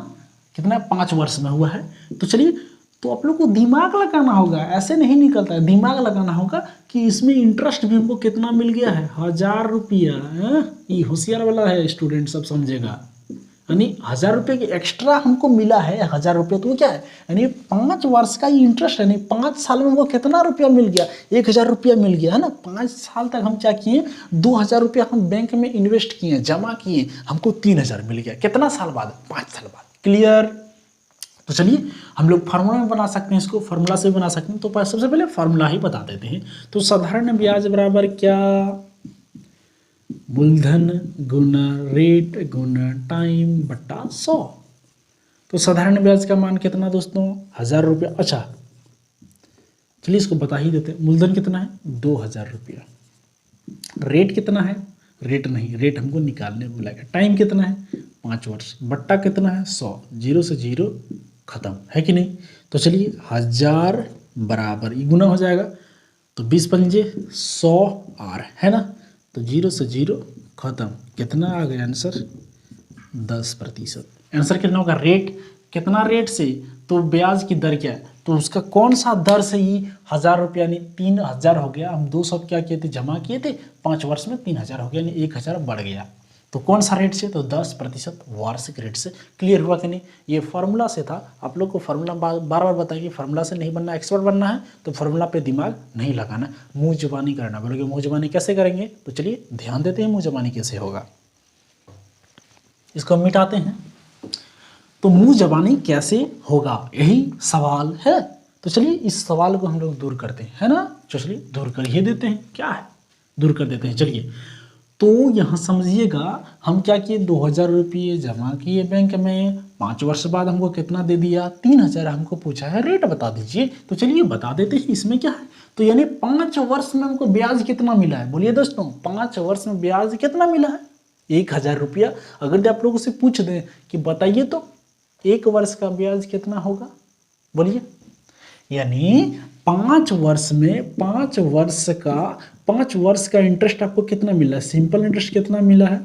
कितना है 5 वर्ष में हुआ है। तो चलिए, तो आप लोग को दिमाग लगाना होगा, ऐसे नहीं निकलता है, दिमाग लगाना होगा कि इसमें इंटरेस्ट भी हमको कितना मिल गया है, 1000 रुपया। ये होशियार वाला है स्टूडेंट, सब समझेगा। यानी 1000 रुपये की एक्स्ट्रा हमको मिला है, 1000 रुपये, तो वो क्या है, यानी 5 वर्ष का इंटरेस्ट है, यानी 5 साल में हमको कितना रुपया मिल गया, 1000 रुपया मिल गया है ना। 5 साल तक हम क्या किए, 2000 रुपया हम बैंक में इन्वेस्ट किए, जमा किए, हमको 3000 मिल गया, कितना साल बाद, 5 साल बाद। क्लियर। तो चलिए हम लोग फार्मूला में बना सकते हैं, इसको फार्मूला से भी बना सकते हैं। तो सबसे पहले फार्मूला ही बता देते हैं। तो साधारण ब्याज बराबर क्या, मूलधन गुना रेट गुना टाइम बटा 100। तो साधारण ब्याज का मान कितना दोस्तों, 1000 रुपया। अच्छा चलिए इसको बता ही देते हैं, मूलधन कितना है, 2000 रुपया। रेट कितना है, रेट नहीं, रेट हमको निकालने बुलाएगा। टाइम कितना है, 5 वर्ष। बट्टा कितना है, 100। 0 से 0 खत्म, है कि नहीं। तो चलिए 1000 बराबर, ये गुना हो जाएगा, तो 20 पंजे 100 आर, है ना। तो 0 से 0 खत्म, कितना आ गया आंसर, 10%। आंसर कितना होगा, रेट कितना, रेट से, तो ब्याज की दर क्या है, तो उसका कौन सा दर से ही 1000 रुपया यानी 3000 हो गया। हम 200 क्या किए थे, जमा किए थे, 5 वर्ष में 3000 हो गया, यानी 1000 बढ़ गया। तो कौन सा रेट से, तो 10% वार्षिक रेट से। क्लियर हुआ कि नहीं। ये फार्मूला से था, आप लोग को फार्मूला बार बार बताइए, फार्मूला से नहीं बनना, एक्सपर्ट बनना है तो फार्मूला पे दिमाग नहीं लगाना, मुंह जुबानी करना। बोलोगे मुंह जुबानी कैसे करेंगे, तो चलिए ध्यान देते हैं मुंह जुबानी कैसे होगा। इसको हम मिटाते हैं। तो मुंह जबानी कैसे होगा, यही सवाल है। तो चलिए इस सवाल को हम लोग दूर करते हैं, है ना। चलिए दूर कर ही देते हैं, क्या है, दूर कर देते हैं। चलिए तो यहाँ समझिएगा, हम क्या किए, 2000 रुपये जमा किए बैंक में, 5 वर्ष बाद हमको कितना दे दिया, 3000। हमको पूछा है रेट बता दीजिए, तो चलिए बता देते हैं इसमें क्या है। तो यानी 5 वर्ष में हमको ब्याज कितना मिला है, बोलिए दोस्तों, 5 वर्ष में ब्याज कितना मिला है, 1000 रुपया। अगर आप लोगों से पूछ दें कि बताइए तो 1 वर्ष का ब्याज कितना होगा, बोलिए। यानी 5 वर्ष में 5 वर्ष का इंटरेस्ट आपको कितना मिला है, सिंपल इंटरेस्ट कितना मिला है,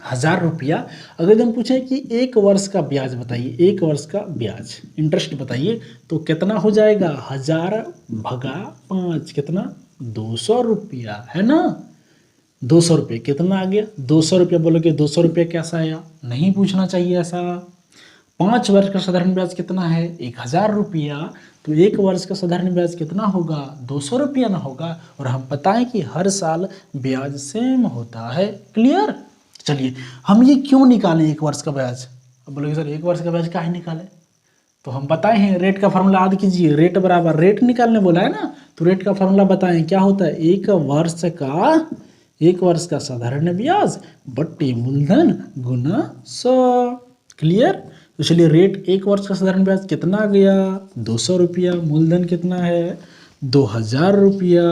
1000 रुपया। अगर हम पूछें कि 1 वर्ष का ब्याज बताइए, 1 वर्ष का ब्याज इंटरेस्ट बताइए, तो कितना हो जाएगा, 1000 भगा 5, कितना, 200 रुपया, है ना। 200 रुपये कितना आ गया, 200 रुपया। बोलोगे 200 रुपये कैसा आया, नहीं पूछना चाहिए ऐसा। 5 वर्ष का साधारण ब्याज कितना है, 1000 रुपया। तो 1 वर्ष का साधारण ब्याज कितना होगा, 200 रुपया ना होगा। और हम बताएं कि हर साल ब्याज सेम होता है। क्लियर। चलिए हम ये क्यों निकालें 1 वर्ष का ब्याज, अब बोलोगे सर 1 वर्ष का ब्याज काहे निकालें, तो हम बताए हैं रेट का फार्मूला याद कीजिए, रेट बराबर रेट निकालने बोला है ना, तो रेट का फार्मूला बताएं क्या होता है, 1 वर्ष का साधारण ब्याज बट्टे मूलधन गुना 100। क्लियर। तो चलिए रेट 1 वर्ष का साधारण ब्याज कितना आ गया, 200 रुपया। मूलधन कितना है, 2000 रुपया।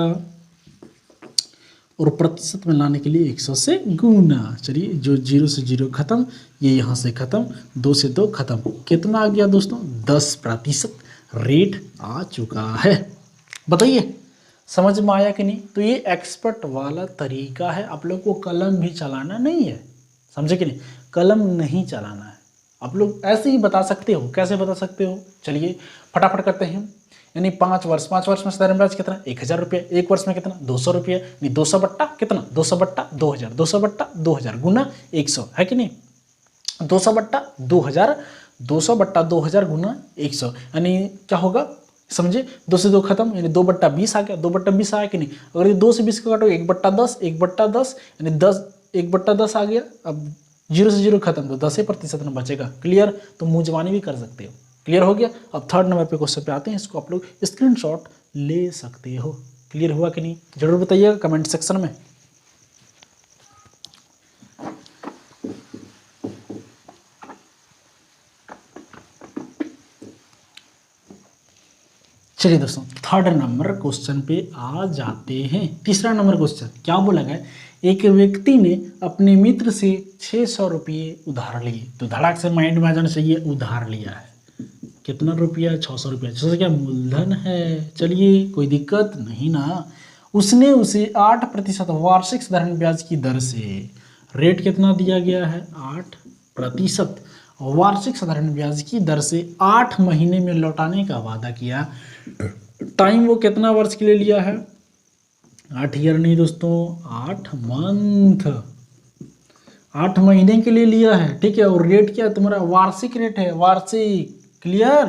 और प्रतिशत में लाने के लिए 100 से गुना। चलिए जो 0 से 0 खत्म, ये यहाँ से खत्म, 2 से 2 खत्म, कितना आ गया दोस्तों, 10% रेट आ चुका है। बताइए समझ में आया कि नहीं। तो ये एक्सपर्ट वाला तरीका है, आप लोग को कलम भी चलाना नहीं है, समझे कि नहीं, कलम नहीं चलाना है। आप लोग ऐसे ही बता सकते हो, कैसे बता सकते हो, चलिए फटाफट करते हैं। यानी 5 वर्ष में साधारण ब्याज कितना, 1000 रुपये। 1 वर्ष में कितना, 200 रुपये। यानी 200 बट्टा कितना, 200 बट्टा 2000, 200 बट्टा 2000 गुना 100, है कि नहीं। 200 बट्टा 2000, 200 बट्टा 2000 गुना 100, यानी क्या होगा समझे, 2 से 2 खत्म, यानी 2 बट्टा 20 आ गया। 2 बट्टा 20 आया कि नहीं। अगर ये 2 से 20 का काटो, 1 बट्टा 10, 1 बट्टा 10, यानी 10, 1 बट्टा 10 आ गया। अब 0 से 0 खत्म, तो 10% ना बचेगा। क्लियर। तो मुंह जबानी भी कर सकते हो, क्लियर हो गया। अब थर्ड नंबर पे क्वेश्चन पे आते हैं, इसको आप लोग स्क्रीनशॉट ले सकते हो। क्लियर हुआ कि नहीं, जरूर बताइएगा कमेंट सेक्शन में। चलिए दोस्तों, थर्ड नंबर क्वेश्चन पे आ जाते हैं। तीसरा नंबर क्वेश्चन क्या बोला गया, एक व्यक्ति ने अपने मित्र से 600 रुपये उधार लिए। तो धड़ाक से माइंड में आ जाना चाहिए, उधार लिया है, कितना रुपया, 600 रुपया। 600 क्या मूलधन है, चलिए कोई दिक्कत नहीं ना। उसने उसे 8% वार्षिक साधारण ब्याज की दर से, रेट कितना दिया गया है, 8% वार्षिक साधारण ब्याज की दर से 8 महीने में लौटाने का वादा किया। टाइम वो कितना वर्ष के लिए लिया है, 8 ईयर नहीं दोस्तों, 8 मंथ, 8 महीने के लिए लिया है, ठीक है। और रेट क्या है तुम्हारा, वार्षिक रेट है, वार्षिक। क्लियर,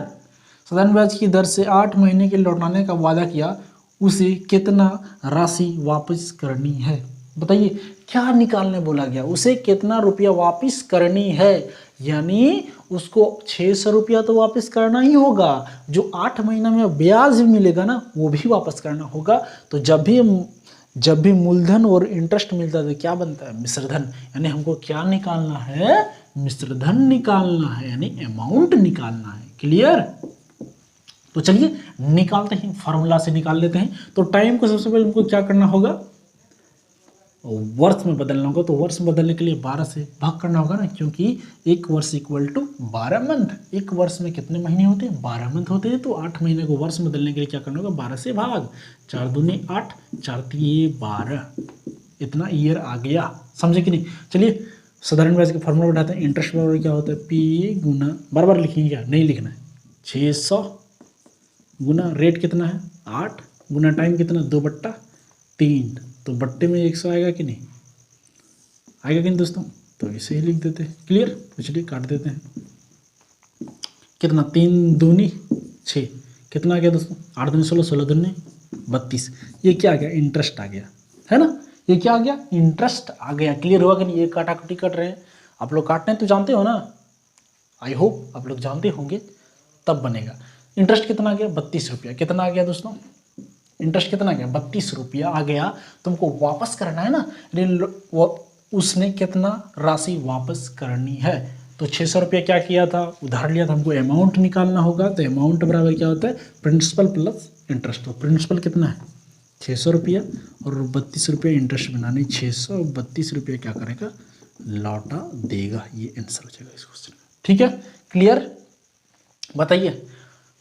साधारण ब्याज की दर से 8 महीने के लौटाने का वादा किया। उसे कितना राशि वापस करनी है, बताइए क्या निकालने बोला गया, उसे कितना रुपया वापस करनी है। यानी उसको 600 रुपया तो वापस करना ही होगा, जो 8 महीना में ब्याज मिलेगा ना वो भी वापस करना होगा। तो जब भी मूलधन और इंटरेस्ट मिलता है तो क्या बनता है, मिश्रधन। यानी हमको क्या निकालना है, मिश्रधन निकालना है, यानी अमाउंट निकालना है। क्लियर, तो चलिए निकालते हैं, फॉर्मूला से निकाल लेते हैं। तो टाइम को सबसे पहले हमको क्या करना होगा, वर्ष में बदलना होगा। तो वर्ष में बदलने के लिए 12 से भाग करना होगा ना, क्योंकि एक वर्ष इक्वल टू 12 मंथ। एक वर्ष में कितने महीने होते हैं, 12 मंथ होते हैं। तो 8 महीने को वर्ष में बदलने के लिए क्या करना होगा, 12 से भाग, 4 दूनी 8, 4 तिये 12, इतना ईयर आ गया। समझे कि नहीं। चलिए साधारण ब्याज के फॉर्मूला बैठाते हैं। इंटरेस्ट बराबर क्या होता है, पी गुना, बार बार लिखेंगे क्या, नहीं लिखना है, 600 गुना रेट कितना है 8 गुना टाइम कितना 2/3, तो बट्टे में 100 आएगा कि नहीं, आएगा कि नहीं दोस्तों। तो इसे ही लिख देते हैं। क्लियर, तो चलिए काट देते हैं। कितना 3 दूनी 6, कितना आ गया दोस्तों, 8 दूनी 16, 16 दूनी 32। ये क्या आ गया, इंटरेस्ट आ गया, है ना। ये क्या आ गया, इंटरेस्ट आ गया। क्लियर हुआ कि नहीं। ये काटाकुटी कट रहे हैं आप लोग, काटने तो जानते हो ना, आई होप आप लोग जानते होंगे, तब बनेगा। इंटरेस्ट कितना आ गया, 32 रुपया। कितना आ गया दोस्तों, इंटरेस्ट कितना आ गया, 32 रुपया आ गया। तुमको वापस करना है ना, उसने कितना राशि वापस करनी है। तो 600 रुपया क्या किया था, उधार लिया था, हमको अमाउंट निकालना होगा। तो अमाउंट बराबर क्या होता है, प्रिंसिपल प्लस इंटरेस्ट। तो प्रिंसिपल कितना है 600 रुपया, और 32 रुपया इंटरेस्ट बनाने, 632 रुपया क्या करेगा, लौटा देगा। ये आंसर हो जाएगा इस क्वेश्चन का। ठीक है, क्लियर। बताइए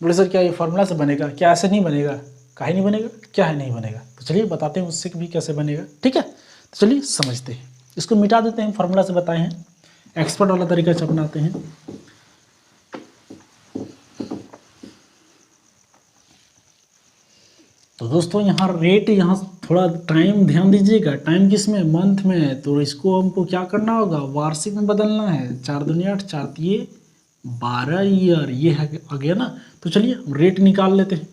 बोले सर क्या ये फॉर्मूला से बनेगा, क्या ऐसे नहीं बनेगा, काहे नहीं बनेगा, क्या है नहीं बनेगा। तो चलिए बताते हैं उससे भी कैसे बनेगा। ठीक है, तो चलिए समझते हैं। इसको मिटा देते हैं, फॉर्मूला से बताए हैं, एक्सपर्ट वाला तरीका से अपनाते हैं। तो दोस्तों यहाँ रेट, यहाँ थोड़ा टाइम ध्यान दीजिएगा, टाइम किस में, मंथ में है। तो इसको हमको क्या करना होगा, वार्षिक में बदलना है। 4 दूनी 8, 4 तिये 12 ईयर, ये है आ गया ना। तो चलिए हम रेट निकाल लेते हैं।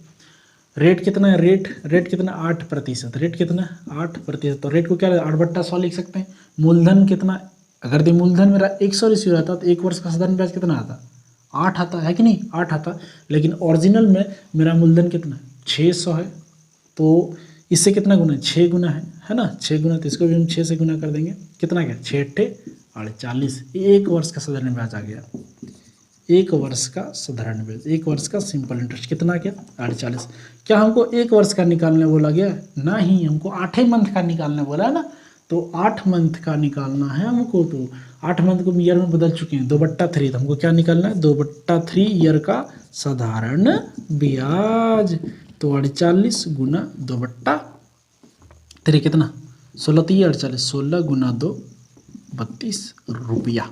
रेट कितना है, रेट कितना, 8%। रेट कितना, 8%। तो रेट को क्या 8/100 लिख सकते हैं। मूलधन कितना, अगर मूलधन मेरा 100 रेशियो रहता तो 1 वर्ष का साधारण ब्याज कितना आता, 8 आता है कि नहीं, 8 आता। लेकिन ओरिजिनल में मेरा मूलधन कितना 600 है। तो इससे कितना गुना, 6 गुना है ना, 6 गुना। तो इसको भी हम 6 से गुना कर देंगे। कितना गया, 6 × 48, 1 वर्ष का साधारण ब्याज आ गया। 1 वर्ष का साधारण ब्याज, 1 वर्ष का सिंपल इंटरेस्ट कितना गया, 48। क्या हमको 1 वर्ष का निकालने बोला गया, नहीं, हमको 8 मंथ का निकालने बोला है ना। तो 8 मंथ का निकालना है हमको। तो 8 मंथ को ईयर में बदल चुके हैं, 2/3। तो हमको क्या निकालना है, 2/3 ईयर का साधारण ब्याज। तो 48 गुना 2/3 कितना, 16 तिये 48, 16 गुना 2 32 रुपया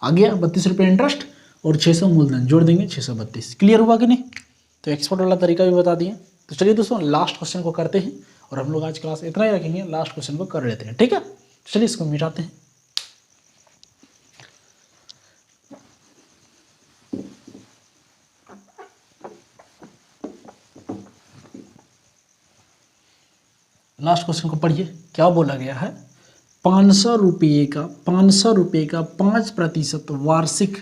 आ गया। 32 रुपया इंटरेस्ट और 600 मूलधन, जोड़ देंगे 632। क्लियर हुआ कि नहीं। तो एक्सपर्ट वाला तरीका भी बता दिए। तो चलिए दोस्तों लास्ट क्वेश्चन को करते हैं, और हम लोग आज क्लास इतना ही रखेंगे, लास्ट क्वेश्चन को कर लेते हैं। ठीक है, चलिए इसको मिटाते हैं। लास्ट क्वेश्चन को पढ़िए, क्या बोला गया है, 500 रुपये का 5% वार्षिक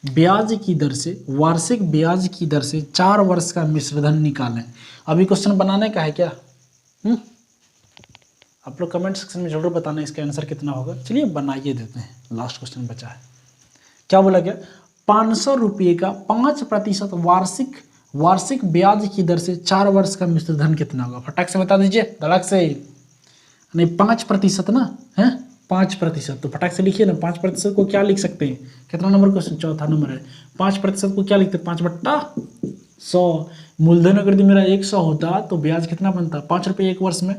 ब्याज की दर से, वार्षिक ब्याज की दर से 4 वर्ष का मिश्रधन निकालें। अभी क्वेश्चन बनाने का है क्या? आप लोग कमेंट सेक्शन में जरूर बताना इसका आंसर कितना होगा। चलिए बनाइए देते हैं, लास्ट क्वेश्चन बचा है। क्या बोला गया? 500 रुपये का 5% वार्षिक ब्याज की दर से 4 वर्ष का मिश्रधन कितना होगा? फटाक से बता दीजिए, धड़क से। नहीं 5% ना है, 5%। तो फटाक से लिखिए ना, 5% को क्या लिख सकते हैं? कितना नंबर क्वेश्चन? चौथा नंबर है। 5% को क्या लिखते हैं? 5/100। मूलधन अगर मेरा 100 होता तो ब्याज कितना बनता? 5 रुपये 1 वर्ष में।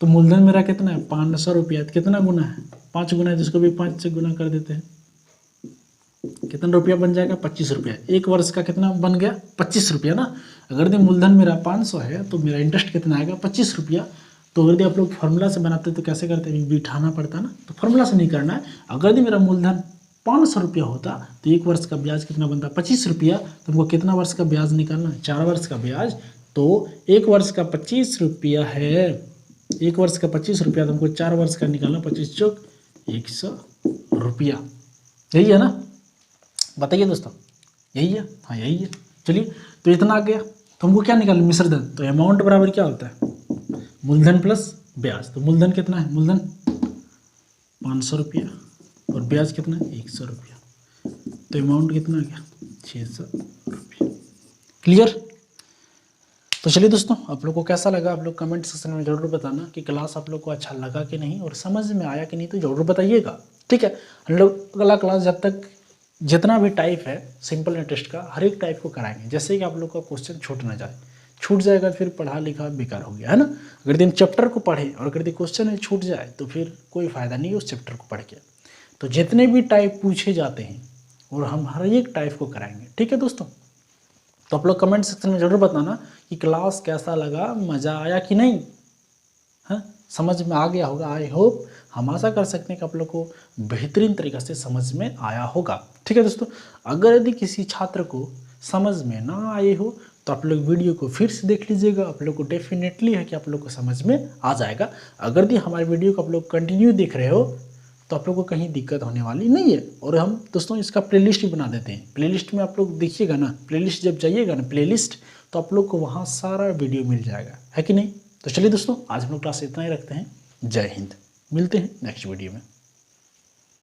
तो मूलधन मेरा कितना है? 500 रुपया। कितना गुना है? 5 गुना है, जिसको भी 5 से गुना कर देते हैं। कितना रुपया बन जाएगा? 25 रुपया। 1 वर्ष का कितना बन गया? 25 रुपया ना। अगर यदि मूलधन मेरा 500 है तो मेरा इंटरेस्ट कितना आएगा? 25 रुपया। तो अगर आप लोग फार्मूला से बनाते तो कैसे करते हैं? बिठाना पड़ता ना, तो फार्मूला से नहीं करना है। अगर यदि मेरा मूलधन 500 रुपया होता तो 1 वर्ष का ब्याज कितना बनता? 25 रुपया। तो हमको कितना वर्ष का ब्याज निकालना है? 4 वर्ष का ब्याज। तो 1 वर्ष का 25 रुपया है, 1 वर्ष का 25 रुपया, तो हमको 4 वर्ष का निकालना। 25 चौक 100 रुपया। यही है ना? बताइए दोस्तों, यही है? हाँ यही है। चलिए, तो इतना आ गया। तो हमको क्या निकालना? मिश्रधन। तो अमाउंट बराबर क्या होता है? मूलधन प्लस ब्याज। तो मूलधन कितना है? मूलधन 500 रुपया और ब्याज कितना है? 100 रुपया। तो अमाउंट कितना आ गया? 600 रुपया। क्लियर? तो चलिए दोस्तों, आप लोग को कैसा लगा? आप लोग कमेंट सेक्शन में जरूर बताना कि क्लास आप लोग को अच्छा लगा कि नहीं, और समझ में आया कि नहीं, तो जरूर बताइएगा। ठीक है? हम लोग अगला क्लास जब तक जितना भी टाइप है सिंपल इंटरेस्ट का, हर एक टाइप को कराएंगे, जैसे कि आप लोग का क्वेश्चन छूट ना जाए। छूट जाएगा फिर पढ़ा लिखा बेकार हो गया, है ना? अगर हम चैप्टर को पढ़ें और अगर क्वेश्चन छूट जाए तो फिर कोई फ़ायदा नहीं है उस चैप्टर को पढ़ के। तो जितने भी टाइप पूछे जाते हैं और हम हर एक टाइप को कराएंगे। ठीक है दोस्तों? तो आप लोग कमेंट सेक्शन में ज़रूर बताना कि क्लास कैसा लगा, मज़ा आया कि नहीं, हाँ समझ में आ गया होगा। आई होप, हम आशा कर सकते हैं कि आप लोग को बेहतरीन तरीक़े से समझ में आया होगा। ठीक है दोस्तों? अगर यदि किसी छात्र को समझ में ना आए हो तो आप लोग वीडियो को फिर से देख लीजिएगा। आप लोग को डेफिनेटली है कि आप लोग को समझ में आ जाएगा। अगर यदि हमारे वीडियो को आप लोग कंटिन्यू देख रहे हो तो आप लोग को कहीं दिक्कत होने वाली नहीं है। और हम दोस्तों इसका प्लेलिस्ट भी बना देते हैं। प्लेलिस्ट में आप लोग देखिएगा ना, प्लेलिस्ट जब जाइएगा ना प्लेलिस्ट, तो आप लोग को वहाँ सारा वीडियो मिल जाएगा, है कि नहीं? तो चलिए दोस्तों, आज हम लोग क्लास इतना ही रखते हैं। जय हिंद। मिलते हैं नेक्स्ट वीडियो में।